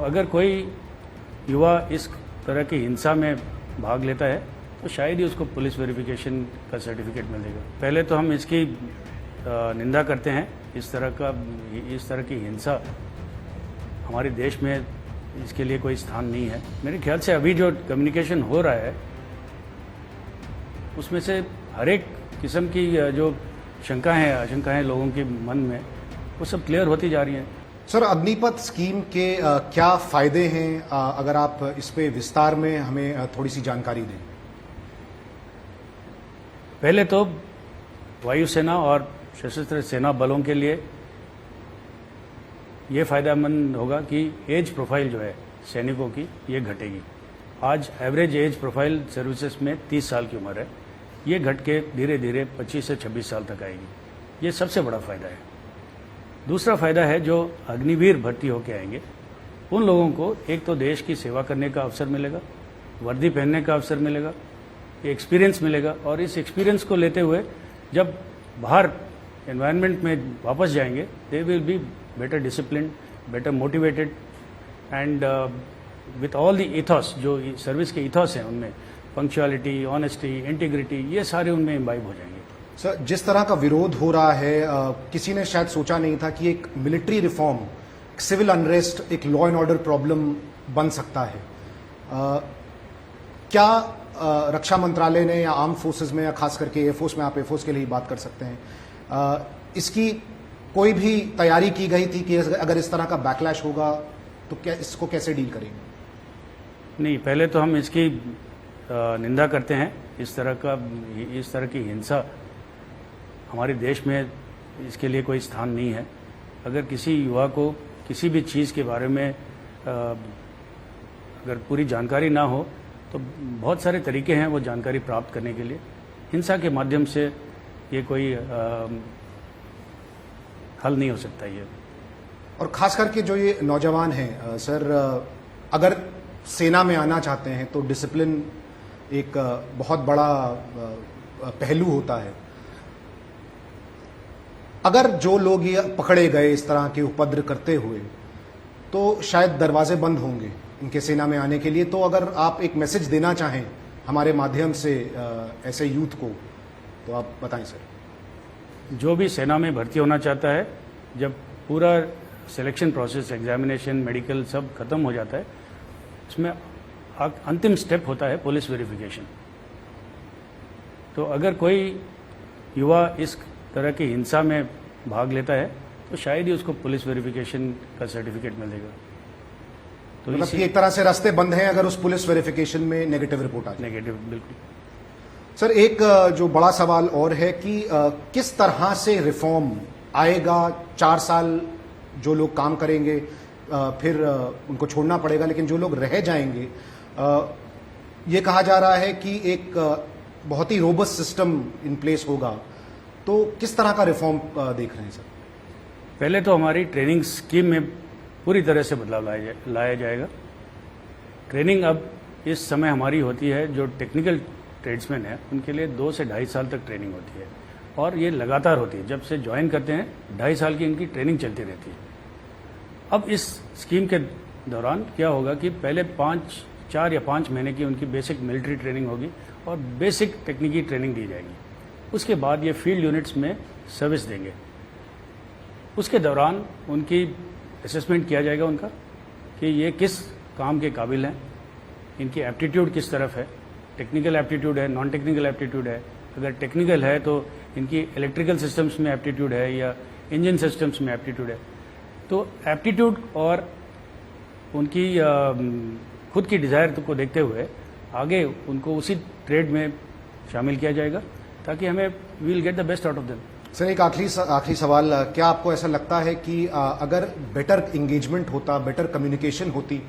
अगर कोई युवा इस तरह की हिंसा में भाग लेता है तो शायद ही उसको पुलिस वेरिफिकेशन का सर्टिफिकेट मिलेगा। पहले तो हम इसकी निंदा करते हैं। इस तरह की हिंसा हमारे देश में इसके लिए कोई स्थान नहीं है। मेरे ख्याल से अभी जो कम्युनिकेशन हो रहा है उसमें से हर एक किस्म की जो शंकाएं आशंकाएं लोगों के मन में वो सब क्लियर होती जा रही हैं। सर, अग्निपथ स्कीम के क्या फायदे हैं? अगर आप इस पे विस्तार में हमें थोड़ी सी जानकारी दें। पहले तो वायुसेना और सशस्त्र सेना बलों के लिए ये फायदेमंद होगा कि एज प्रोफाइल जो है सैनिकों की ये घटेगी। आज एवरेज एज प्रोफाइल सर्विसेज में 30 साल की उम्र है, ये घट के धीरे धीरे 25 से 26 साल तक आएगी। ये सबसे बड़ा फायदा है। दूसरा फायदा है जो अग्निवीर भर्ती होके आएंगे उन लोगों को एक तो देश की सेवा करने का अवसर मिलेगा, वर्दी पहनने का अवसर मिलेगा, एक्सपीरियंस मिलेगा, और इस एक्सपीरियंस को लेते हुए जब बाहर एनवायरनमेंट में वापस जाएंगे they will be better discipline, better motivated and with all the ethos जो सर्विस के इथॉस हैं उनमें पंक्चुअलिटी, ऑनेस्टी, इंटीग्रिटी, ये सारे उनमें इम्बाइब हो जाएंगे। सर, जिस तरह का विरोध हो रहा है किसी ने शायद सोचा नहीं था कि एक मिलिट्री रिफॉर्म, सिविल अनरेस्ट, एक लॉ एंड ऑर्डर प्रॉब्लम बन सकता है। क्या रक्षा मंत्रालय ने या आर्म फोर्सेज में या खास करके एयरफोर्स में, आप एयरफोर्स के लिए ही बात कर सकते हैं, इसकी कोई भी तैयारी की गई थी कि अगर इस तरह का बैकलैश होगा तो क्या इसको कैसे डील करेंगे? नहीं, पहले तो हम इसकी निंदा करते हैं। इस तरह की हिंसा हमारे देश में इसके लिए कोई स्थान नहीं है। अगर किसी युवा को किसी भी चीज़ के बारे में अगर पूरी जानकारी ना हो तो बहुत सारे तरीके हैं वो जानकारी प्राप्त करने के लिए। हिंसा के माध्यम से ये कोई हल नहीं हो सकता ये। और खास करके जो ये नौजवान हैं सर, अगर सेना में आना चाहते हैं तो डिसिप्लिन एक बहुत बड़ा पहलू होता है। अगर जो लोग ये पकड़े गए इस तरह के उपद्रव करते हुए तो शायद दरवाजे बंद होंगे इनके सेना में आने के लिए। तो अगर आप एक मैसेज देना चाहें हमारे माध्यम से ऐसे यूथ को तो आप बताएं सर। जो भी सेना में भर्ती होना चाहता है, जब पूरा सिलेक्शन प्रोसेस, एग्जामिनेशन, मेडिकल सब खत्म हो जाता है, उसमें अंतिम स्टेप होता है पुलिस वेरिफिकेशन। तो अगर कोई युवा इस तरह की हिंसा में भाग लेता है तो शायद ही उसको पुलिस वेरिफिकेशन का सर्टिफिकेट मिलेगा। तो मतलब कि एक तरह से रास्ते बंद हैं अगर उस पुलिस वेरिफिकेशन में नेगेटिव रिपोर्ट आ जाए। नेगेटिव, बिल्कुल। सर, एक जो बड़ा सवाल और है कि किस तरह से रिफॉर्म आएगा। 4 साल जो लोग काम करेंगे फिर उनको छोड़ना पड़ेगा, लेकिन जो लोग रह जाएंगे, ये कहा जा रहा है कि एक बहुत ही रोबस्ट सिस्टम इन प्लेस होगा। तो किस तरह का रिफॉर्म देख रहे हैं सर? पहले तो हमारी ट्रेनिंग स्कीम में पूरी तरह से बदलाव लाया जाएगा। ट्रेनिंग अब इस समय हमारी होती है, जो टेक्निकल ट्रेड्समैन है उनके लिए 2 से 2.5 साल तक ट्रेनिंग होती है, और ये लगातार होती है। जब से ज्वाइन करते हैं 2.5 साल की इनकी ट्रेनिंग चलती रहती है। अब इस स्कीम के दौरान क्या होगा कि पहले 4 या 5 महीने की उनकी बेसिक मिलिट्री ट्रेनिंग होगी और बेसिक टेक्निकी ट्रेनिंग दी जाएगी। उसके बाद ये फील्ड यूनिट्स में सर्विस देंगे। उसके दौरान उनकी असेसमेंट किया जाएगा उनका कि ये किस काम के काबिल हैं, इनकी एप्टीट्यूड किस तरफ है, टेक्निकल एप्टीट्यूड है, नॉन टेक्निकल एप्टीट्यूड है। अगर टेक्निकल है तो इनकी इलेक्ट्रिकल सिस्टम्स में एप्टीट्यूड है या इंजन सिस्टम्स में एप्टीट्यूड है। तो एप्टीट्यूड और उनकी खुद की डिज़ायर को देखते हुए आगे उनको उसी ट्रेड में शामिल किया जाएगा ताकि हमें we will get the best out of them. सर, एक आखिरी सवाल, क्या आपको ऐसा लगता है कि अगर बेटर इंगेजमेंट होता, बेटर कम्युनिकेशन होती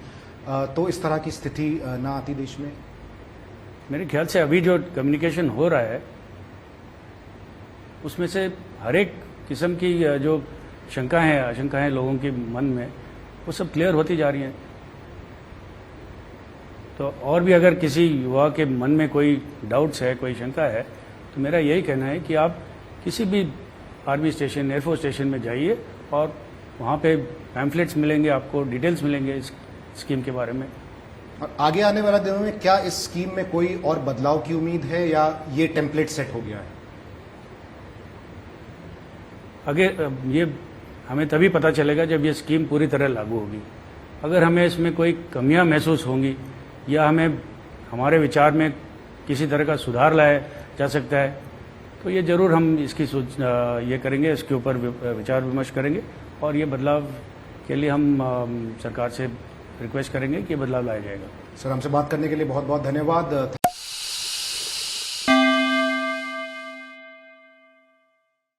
तो इस तरह की स्थिति ना आती देश में? मेरे ख्याल से अभी जो कम्युनिकेशन हो रहा है उसमें से हर एक किस्म की जो शंकाएं आशंकाएं लोगों के मन में वो सब क्लियर होती जा रही हैं। तो और भी अगर किसी युवा के मन में कोई डाउट्स है, कोई शंका है, तो मेरा यही कहना है कि आप किसी भी आर्मी स्टेशन, एयरफोर्स स्टेशन में जाइए और वहाँ पे पैम्फलेट्स मिलेंगे, आपको डिटेल्स मिलेंगे इस स्कीम के बारे में। और आगे आने वाले दिनों में क्या इस स्कीम में कोई और बदलाव की उम्मीद है या ये टेम्पलेट सेट हो गया है? आगे ये हमें तभी पता चलेगा जब ये स्कीम पूरी तरह लागू होगी। अगर हमें इसमें कोई कमियां महसूस होंगी या हमें हमारे विचार में किसी तरह का सुधार लाया जा सकता है तो ये जरूर हम इसकी ये करेंगे, इसके ऊपर विचार विमर्श करेंगे और ये बदलाव के लिए हम सरकार से रिक्वेस्ट करेंगे कि ये बदलाव लाया जाएगा। सर, हमसे बात करने के लिए बहुत बहुत धन्यवाद।